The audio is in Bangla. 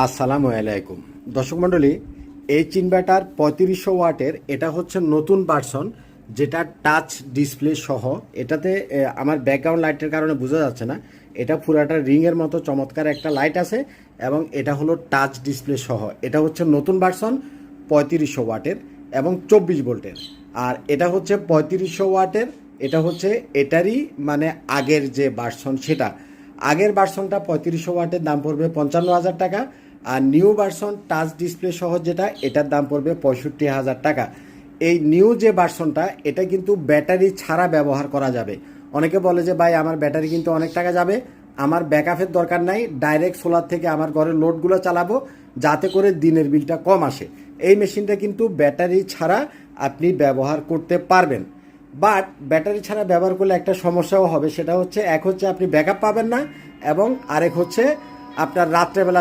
আসসালামু আলাইকুম দর্শক মণ্ডলী, এইচ ইনভার্টার 3500 ওয়াটের এটা হচ্ছে নতুন ভার্সন, যেটা টাচ ডিসপ্লে সহ। এটাতে আমার ব্যাকগ্রাউন্ড লাইটের কারণে বোঝা যাচ্ছে না, এটা পুরাটা রিংয়ের মতো চমৎকার একটা লাইট আছে এবং এটা হলো টাচ ডিসপ্লে সহ। এটা হচ্ছে নতুন ভার্সন 3500 ওয়াটের এবং 24 ভোল্টের। আর এটা হচ্ছে 3500 ওয়াটের, এটা হচ্ছে এটারই মানে আগের যে ভার্সন সেটা। আগের ভার্সনটা 3500 ওয়াটের দাম পড়বে 55,000 টাকা, আর নিউ ভার্সন টাচ ডিসপ্লে সহ যেটা, এটার দাম পড়বে 65,000 টাকা। এই নিউ যে ভার্সনটা, এটা কিন্তু ব্যাটারি ছাড়া ব্যবহার করা যাবে। অনেকে বলে যে ভাই আমার ব্যাটারি কিন্তু অনেক টাকা যাবে, আমার ব্যাকআপের দরকার নাই, ডাইরেক্ট সোলার থেকে আমার ঘরের লোডগুলো চালাবো যাতে করে দিনের বিলটা কম আসে। এই মেশিনটা কিন্তু ব্যাটারি ছাড়া আপনি ব্যবহার করতে পারবেন। বাট ব্যাটারি ছাড়া ব্যবহার করলে একটা সমস্যাও হবে, সেটা হচ্ছে এক হচ্ছে আপনি ব্যাকআপ পাবেন না, এবং আরেক হচ্ছে আপনার রাত্রেবেলা